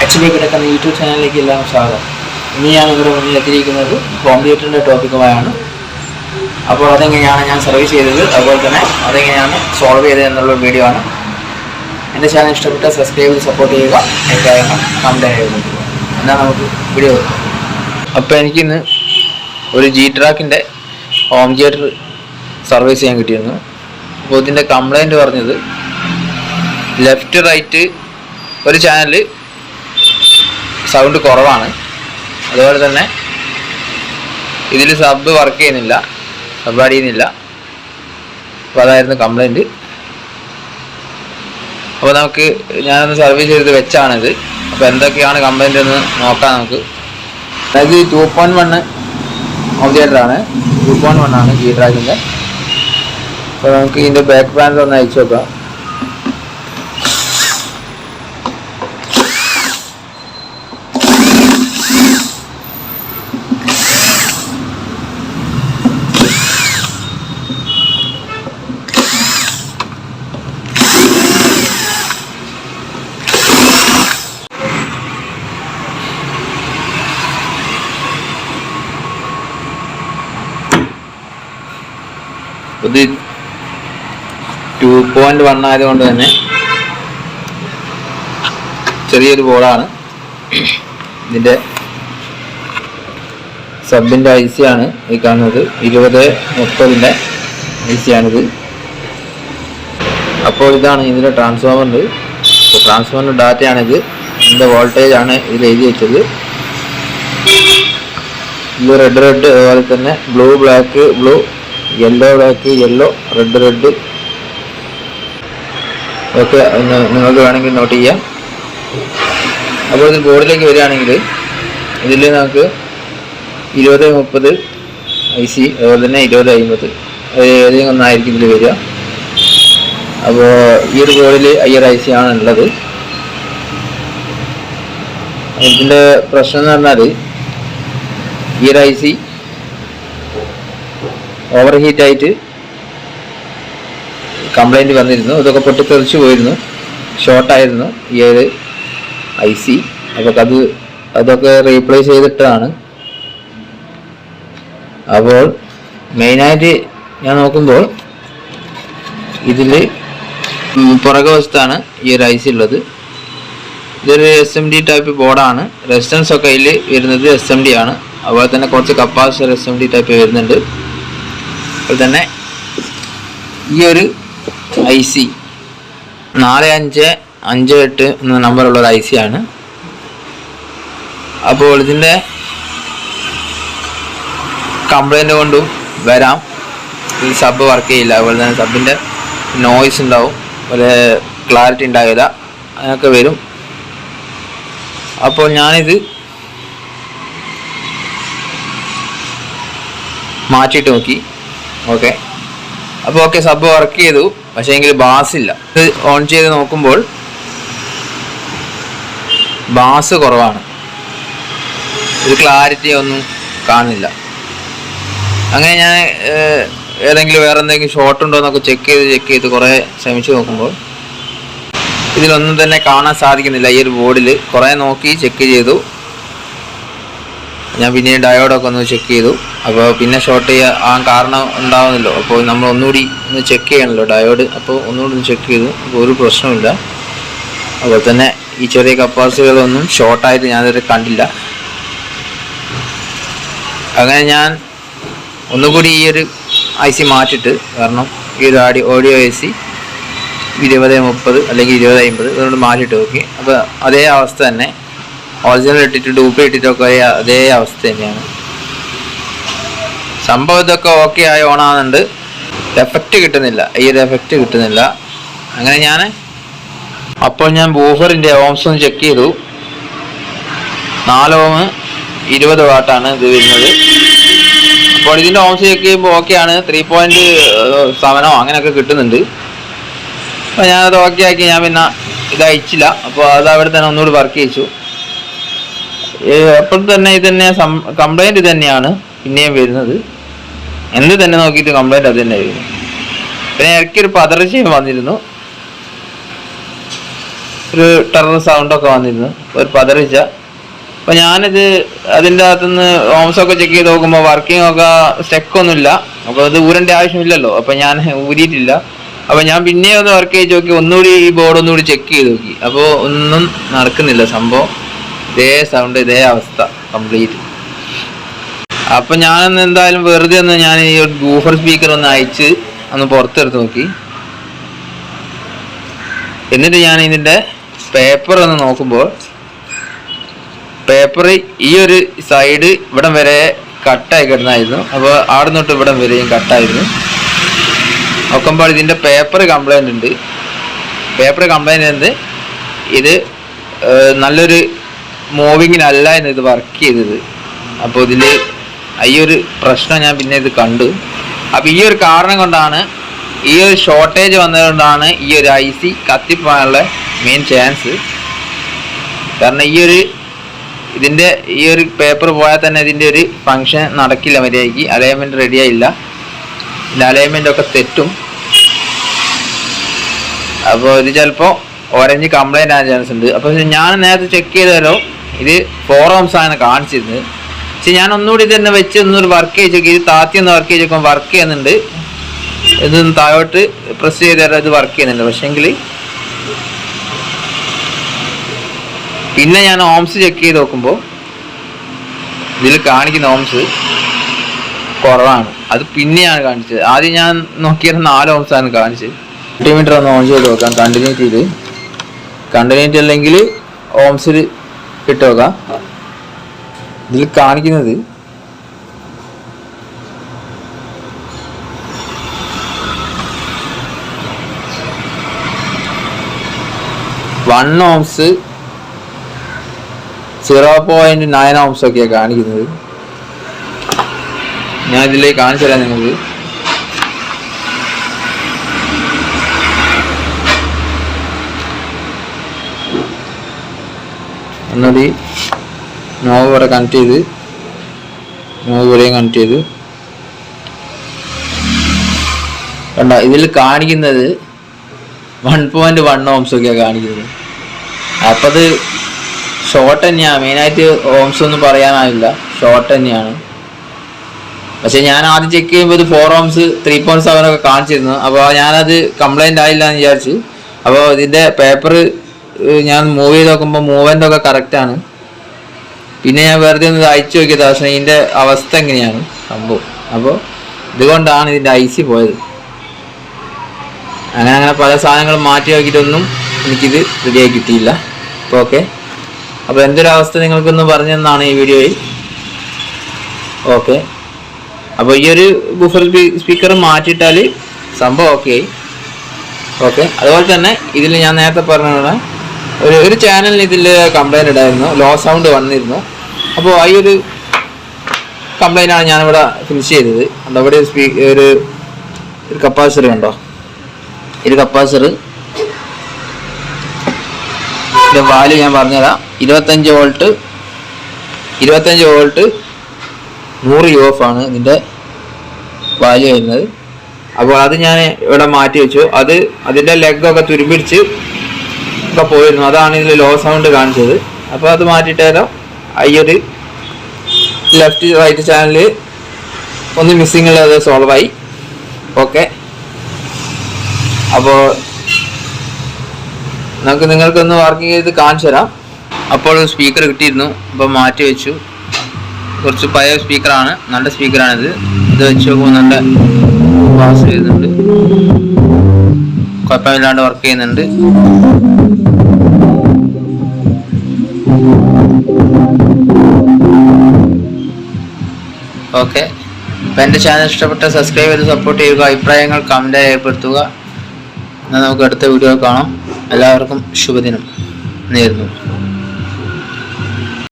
Actually കിടക്കുന്ന YouTube ചാനലിലേക്ക് എല്ലാം സ്വാഗതം. ഇനി ഞാൻ നിങ്ങളുടെ മുന്നിൽ എത്തിയിരിക്കുന്നത് ഹോം തിയേറ്ററിൻ്റെ ടോപ്പിക്കുമായാണ്. അപ്പോൾ അതെങ്ങനെയാണ് ഞാൻ സർവീസ് ചെയ്തത്, അതുപോലെ തന്നെ അതെങ്ങനെയാണ് സോൾവ് ചെയ്തത് എന്നുള്ള വീഡിയോ ആണ്. എൻ്റെ ചാനൽ ഇഷ്ടപ്പെട്ട സബ്സ്ക്രൈബ് ചെയ്ത് സപ്പോർട്ട് ചെയ്യുക, അഭിപ്രായങ്ങൾ കമൻറ്റ് ചെയ്യുക. എന്നാൽ നമുക്ക് വീഡിയോ വെക്കാം. അപ്പോൾ എനിക്കിന്ന് ഒരു G-Track-ൻ്റെ ഹോം തിയേറ്റർ സർവീസ് ചെയ്യാൻ കിട്ടിയിരുന്നു. അപ്പോൾ ഇതിൻ്റെ കംപ്ലൈൻറ്റ് പറഞ്ഞത് ലെഫ്റ്റ് റൈറ്റ് ഒരു ചാനൽ സൗണ്ട് കുറവാണ്, അതുപോലെ തന്നെ ഇതിൽ സബ് വർക്ക് ചെയ്യുന്നില്ല, സബ് ആഡ് ചെയ്യുന്നില്ല. അപ്പോൾ അതായിരുന്നു കംപ്ലൈൻറ്റ്. അപ്പോൾ നമുക്ക് ഞാനൊന്ന് സർവീസ് ചെയ്ത് വെച്ചാണിത്. അപ്പോൾ എന്തൊക്കെയാണ് കംപ്ലൈൻറ്റ് എന്ന് നോക്കാം നമുക്ക്. അതായത് 2.1 ഹോം തിയേറ്ററാണ്, 2.1 ആണ് G-Track-ൻ്റെ. അപ്പോൾ നമുക്ക് ഇതിൻ്റെ ബാക്ക് പാനൽ ഒന്ന് അയച്ചു നോക്കാം. ഇത് 2.1 ആയതുകൊണ്ട് തന്നെ ചെറിയൊരു ബോർഡാണ്. ഇതിൻ്റെ സബിൻ്റെ IC ആണ് ഈ കാണുന്നത്, 2030-ൻ്റെ IC ആണിത്. അപ്പോൾ ഇതാണ് ഇതിൻ്റെ ട്രാൻസ്ഫോമറിൻ്റെ ഡാറ്റയാണിത്. ഇതിൻ്റെ വോൾട്ടേജ് ആണ് ഇതിൽ എഴുതി വെച്ചത്. ഇത് റെഡ് അതുപോലെ തന്നെ blue black blue, yellow black yellow, red ഒക്കെ നിങ്ങൾക്ക് വേണമെങ്കിൽ നോട്ട് ചെയ്യാം. അപ്പോൾ ഇത് ബോർഡിലേക്ക് വരികയാണെങ്കിൽ ഇതിൽ നമുക്ക് 2030 IC, അതുപോലെ തന്നെ 2050 ഏതെങ്കിലും ഒന്നായിരിക്കും ഇതിൽ വരിക. അപ്പോൾ ഈ ഒരു ബോർഡിൽ IR IC ആണ് ഉള്ളത്. ഇതിൻ്റെ പ്രശ്നം എന്ന് പറഞ്ഞാൽ ഈ ഒരു IC ഓവർ ഹീറ്റായിട്ട് കംപ്ലൈൻറ്റ് വന്നിരുന്നു. ഇതൊക്കെ പൊട്ടിത്തെറിച്ച് പോയിരുന്നു, ഷോർട്ടായിരുന്നു ഈ ഒരു IC. അപ്പോൾ അതൊക്കെ റീപ്ലേസ് ചെയ്തിട്ടാണ്. അപ്പോൾ മെയിനായിട്ട് ഞാൻ നോക്കുമ്പോൾ ഇതിൽ പുറകെ വശത്താണ് ഈ ഒരു IC ഉള്ളത്. ഇതൊരു SMD ടൈപ്പ് ബോർഡാണ്. റെസിസ്റ്റൻസ് ഒക്കെ ഇതിൽ വരുന്നത് SMD ആണ്. അതുപോലെ തന്നെ കുറച്ച് കപ്പാസിറ്റർ SMD ടൈപ്പ് വരുന്നുണ്ട്. അതുപോലെ തന്നെ ഈ ഒരു IC 4558 എന്ന നമ്പറുള്ളൊരു IC ആണ്. അപ്പോൾ ഇതിൻ്റെ കംപ്ലൈൻറ്റ് കൊണ്ടും വരാം, ഇത് സബ് വർക്ക് ചെയ്യില്ല, അതുപോലെ തന്നെ സബിൻ്റെ നോയ്സ് ഉണ്ടാവും, അതുപോലെ ക്ലാരിറ്റി ഉണ്ടാവില്ല, അങ്ങനെയൊക്കെ വരും. അപ്പോൾ ഞാനിത് മാറ്റിയിട്ട് നോക്കി. അപ്പോൾ സബ് വർക്ക് ചെയ്തു, പക്ഷേ എങ്കിൽ ബാസ് ഇല്ല. ഇത് ഓൺ ചെയ്ത് നോക്കുമ്പോൾ ബാസ് കുറവാണ്, ഒരു ക്ലാരിറ്റി ഒന്നും കാണുന്നില്ല. അങ്ങനെ ഞാൻ വേറെ എന്തെങ്കിലും ഷോർട്ട് ഉണ്ടോ എന്നൊക്കെ ചെക്ക് ചെയ്ത് കുറേ ശ്രമിച്ചു നോക്കുമ്പോൾ ഇതിലൊന്നും തന്നെ കാണാൻ സാധിക്കുന്നില്ല. ഈ ഒരു ബോർഡിൽ കുറേ നോക്കി ചെക്ക് ചെയ്തു. ഞാൻ പിന്നെ ഡയോഡൊക്കെ ഒന്ന് ചെക്ക് ചെയ്തു. അപ്പോൾ പിന്നെ ഷോർട്ട് ചെയ്യാൻ കാരണം ഉണ്ടാവുന്നല്ലോ, അപ്പോൾ നമ്മൾ ഒന്നുകൂടി ഒന്ന് ചെക്ക് ചെയ്യണമല്ലോ ഡയോഡ്. അപ്പോൾ ഒന്നുകൂടി ഒന്ന് ചെക്ക് ചെയ്തു, അപ്പോൾ ഒരു പ്രശ്നമില്ല. അതുപോലെ തന്നെ ഈ ചെറിയ കപ്പാസിറ്റികളൊന്നും ഷോർട്ടായിട്ട് ഞാനിതുവരെ കണ്ടില്ല. അങ്ങനെ ഞാൻ ഒന്നുകൂടി ഈ ഒരു IC മാറ്റിയിട്ട്, കാരണം ഈ ഒരു ഓഡിയോ IC 2030 അല്ലെങ്കിൽ 2050 അതുകൊണ്ട് മാറ്റിയിട്ട് നോക്കി. അപ്പോൾ അതേ അവസ്ഥ തന്നെ, ഒറിജിനൽ ഇട്ടിട്ട് ഡ്യൂപ്ലിക്കേറ്റ് ഇട്ടിട്ടൊക്കെ അതേ അവസ്ഥ തന്നെയാണ്. സംഭവം ഇതൊക്കെ ഓക്കെ ആയി ഓണാകുന്നുണ്ട്, എഫക്റ്റ് കിട്ടുന്നില്ല, ഈ ഒരു എഫക്റ്റ് കിട്ടുന്നില്ല. അങ്ങനെ അപ്പോൾ ഞാൻ ബൂഫറിൻ്റെ ഓംസ് ഒന്ന് ചെക്ക് ചെയ്തു. 4 ohm 20 വാട്ടാണ് ഇത് വരുന്നത്. അപ്പോൾ ഇതിൻ്റെ ഓംസ് ചെക്ക് ചെയ്യുമ്പോൾ ഓക്കെയാണ്, 3.7 അങ്ങനെയൊക്കെ കിട്ടുന്നുണ്ട്. അപ്പോൾ ഞാനത് ഓക്കെ ആക്കി ഞാൻ പിന്നെ ഇത് അയച്ചില്ല. അപ്പോൾ അത് അവിടെ തന്നെ ഒന്നുകൂടി വർക്ക് ചെയ്യിച്ചു. അപ്പോൾ തന്നെ ഇത് തന്നെ കംപ്ലൈൻറ്റ് തന്നെയാണ് പിന്നെയും വരുന്നത്. എന്ത് തന്നെ നോക്കിയിട്ട് കംപ്ലൈൻറ്റ് അത് തന്നെ വരുന്നു. പിന്നെ ഇടയ്ക്കൊരു പതർച്ചയും വന്നിരുന്നു. ഒരു ടെറർ സൗണ്ടൊക്കെ വന്നിരുന്നു, ഒരു പതറിച്ച. അപ്പോൾ ഞാനിത് അതിൻ്റെ അകത്തുനിന്ന് ഓംസൊക്കെ ചെക്ക് ചെയ്ത് നോക്കുമ്പോൾ വർക്കിംഗ് ഒക്കെ സ്റ്റെക്കൊന്നുമില്ല. അപ്പോൾ അത് ഊരേണ്ട ആവശ്യമില്ലല്ലോ, അപ്പോൾ ഞാൻ ഊരിയിട്ടില്ല. അപ്പോൾ ഞാൻ പിന്നെ ഒന്ന് വർക്ക് ചെയ്ത് നോക്കി, ഒന്നുകൂടി ഈ ബോർഡ് ഒന്നുകൂടി ചെക്ക് ചെയ്ത് നോക്കി. അപ്പോൾ ഒന്നും നടക്കുന്നില്ല സംഭവം. ഇതേ സൗണ്ട്, ഇതേ അവസ്ഥ കംപ്ലീറ്റ്. അപ്പം ഞാനൊന്ന് എന്തായാലും വെറുതെ ഒന്ന് ഞാൻ ഈ ഗൂഫർ സ്പീക്കർ ഒന്ന് അയച്ച് ഒന്ന് പുറത്തെടുത്ത് നോക്കി. എന്നിട്ട് ഞാൻ ഇതിൻ്റെ പേപ്പർ ഒന്ന് നോക്കുമ്പോൾ പേപ്പർ ഈ ഒരു സൈഡ് ഇവിടം വരെ കട്ടായി കിടന്നായിരുന്നു. അപ്പോൾ അവിടെ നിന്നിട്ട് ഇവിടം വരെയും കട്ടായിരുന്നു. നോക്കുമ്പോൾ ഇതിൻ്റെ പേപ്പർ കംപ്ലൈൻ്റ് ഉണ്ട്. പേപ്പർ കംപ്ലൈൻ്റ് ഉണ്ട്. ഇത് നല്ലൊരു മൂവിങ്ങിനല്ല എന്ന് ഇത് വർക്ക് ചെയ്തത്. അപ്പോൾ ഇതിൽ ഈ ഒരു പ്രശ്നം ഞാൻ പിന്നെ ഇത് കണ്ടു. അപ്പോൾ ഈ ഒരു കാരണം കൊണ്ടാണ്, ഈ ഒരു ഷോർട്ടേജ് വന്നതുകൊണ്ടാണ് ഈ ഒരു IC കത്തിപ്പോകാനുള്ള മെയിൻ ചാൻസ്. കാരണം ഇതിൻ്റെ ഈ ഒരു പേപ്പർ പോയാൽ തന്നെ ഇതിൻ്റെ ഒരു ഫങ്ഷൻ നടക്കില്ല മര്യാദയ്ക്ക്. അലൈൻമെൻറ്റ് റെഡിയായില്ല. ഇതിൻ്റെ അലൈൻമെൻ്റ് ഒക്കെ തെറ്റും. അപ്പോൾ ഇത് ചിലപ്പോൾ ഓറഞ്ച് കംപ്ലൈൻ്റ് ആകാൻ ചാൻസ് ഉണ്ട്. അപ്പോൾ ഞാൻ നേരത്തെ ചെക്ക് ചെയ്താലോ ഇത് 4 ohms ആണ് കാണിച്ചിരുന്നത്. പക്ഷെ ഞാൻ ഒന്നുകൂടി തന്നെ വെച്ച് ഒന്നൊരു വർക്ക് ചെയ്ത് നോക്കി. ഇത് താത്തി ഒന്ന് വർക്ക് ചെയ്ത് നോക്കുമ്പോൾ വർക്ക് ചെയ്യുന്നുണ്ട്. ഇതൊന്ന് താഴോട്ട് പ്രസ് ചെയ്താൽ ഇത് വർക്ക് ചെയ്യുന്നുണ്ട്. പക്ഷേങ്കിൽ പിന്നെ ഞാൻ ഓംസ് ചെക്ക് ചെയ്ത് നോക്കുമ്പോൾ ഇതിൽ കാണിക്കുന്ന ഓംസ് കുറവാണ്. അത് പിന്നെയാണ് കാണിച്ചത്. ആദ്യം ഞാൻ നോക്കിയത് 4 ohms ആണ് കാണിച്ചത്. മൾട്ടിമീറ്റർ ഒന്ന് ഓൺ ചെയ്ത് നോക്കാം. കണ്ടിന്യൂറ്റി അല്ലെങ്കിൽ ഓംസിൽ ഇട്ട് നോക്കാം. ഇതിൽ കാണിക്കുന്നത് 1 ohms 0.9 ohms ഒക്കെയാണ് കാണിക്കുന്നത്. ഞാൻ ഇതിലേക്ക് കാണിച്ചു തരാം നിങ്ങൾക്ക്. ഒന്നുകൂടി നോവ് ഇവിടെ കണക്ട് ചെയ്ത് നോവ് ഇവിടെയും കണക്ട് ചെയ്ത് കണ്ട. ഇതിൽ കാണിക്കുന്നത് 1.1 ohms ഒക്കെയാണ് കാണിക്കുന്നത്. അപ്പം അത് ഷോർട്ട് തന്നെയാണ്. മെയിനായിട്ട് ഓംസ് ഒന്നും പറയാനാവില്ല, ഷോർട്ട് തന്നെയാണ്. പക്ഷെ ഞാൻ ആദ്യം ചെക്ക് ചെയ്യുമ്പോൾ ഇത് 4 ohms 3.7 ഒക്കെ കാണിച്ചിരുന്നു. അപ്പോൾ ഞാനത് കംപ്ലൈൻ്റ് ആയില്ല എന്ന് വിചാരിച്ചു. അപ്പോൾ ഇതിൻ്റെ പേപ്പർ ഞാൻ മൂവ് ചെയ്ത് നോക്കുമ്പോൾ മൂവ്മെൻ്റ് ഒക്കെ കറക്റ്റാണ്. പിന്നെ ഞാൻ വെറുതെ ഒന്ന് അയച്ചു നോക്കിയത്. പക്ഷേ ഇതിൻ്റെ അവസ്ഥ എങ്ങനെയാണ് സംഭവം. അപ്പോൾ ഇതുകൊണ്ടാണ് ഇതിൻ്റെ IC പോയത്. അങ്ങനെ പല സാധനങ്ങളും മാറ്റി നോക്കിയിട്ടൊന്നും എനിക്കിത് റെഡിയായി കിട്ടിയില്ല. അപ്പോൾ ഓക്കെ. അപ്പോൾ എന്തൊരു അവസ്ഥ നിങ്ങൾക്കൊന്ന് പറഞ്ഞു തന്നാണ് ഈ വീഡിയോയിൽ. ഓക്കെ. അപ്പോൾ ഈ ഒരു ബൂഫർ സ്പീക്കർ മാറ്റിയിട്ടാൽ സംഭവം ഓക്കെ. ഓക്കെ. അതുപോലെ തന്നെ ഇതിൽ ഞാൻ നേരത്തെ പറഞ്ഞ ഒരു ചാനലിന് ഇതിൽ കംപ്ലൈൻറ്റ് ഉണ്ടായിരുന്നു, ലോ സൗണ്ട് വന്നിരുന്നു. അപ്പോൾ ഈ ഒരു കംപ്ലൈൻ്റാണ് ഞാനിവിടെ ഫിനിഷ് ചെയ്തത്. കണ്ടോ, ഇവിടെ ഒരു കപ്പാസിറ്റർ കണ്ടോ. ഒരു കപ്പാസിറ്റർ വാല്യൂ ഞാൻ പറഞ്ഞുതരാം. 25 വോൾട്ട് 100 UF ആണ് ഇതിൻ്റെ വാല്യൂ വരുന്നത്. അപ്പോൾ അത് ഞാൻ ഇവിടെ മാറ്റി വെച്ചു. അതിൻ്റെ ലെഗൊക്കെ തുരുമ്പിടിച്ച് ഒക്കെ പോയിരുന്നു. അതാണ് ഇതിൽ ലോ സൗണ്ട് കാണിച്ചത്. അപ്പോൾ അത് മാറ്റിയിട്ടാലോ ഈ ഒരു ലെഫ്റ്റ് റൈറ്റ് ചാനൽ ഒന്ന് മിസ്സിങ് ഉള്ളത് സോൾവായി. ഓക്കെ. അപ്പോൾ നിങ്ങൾക്കൊന്ന് വർക്കിംഗ് ചെയ്ത് കാണിച്ചു തരാം. അപ്പോൾ സ്പീക്കർ കിട്ടിയിരുന്നു. അപ്പോൾ മാറ്റി വെച്ചു. കുറച്ച് പഴയ സ്പീക്കറാണ്, നല്ല സ്പീക്കറാണിത്. ഇത് വെച്ച് നോക്കുമ്പോൾ നല്ല പാസ് ചെയ്യുന്നുണ്ട്, കുഴപ്പമില്ലാണ്ട് വർക്ക് ചെയ്യുന്നുണ്ട്. ഓക്കെ. അപ്പം എൻ്റെ ചാനൽ ഇഷ്ടപ്പെട്ട സബ്സ്ക്രൈബ് ചെയ്ത് സപ്പോർട്ട് ചെയ്യുക. അഭിപ്രായങ്ങൾ കമൻറ്റായി രേഖപ്പെടുത്തുക. എന്നാൽ നമുക്ക് അടുത്ത വീഡിയോ കാണാം. എല്ലാവർക്കും ശുഭദിനം നേരുന്നു.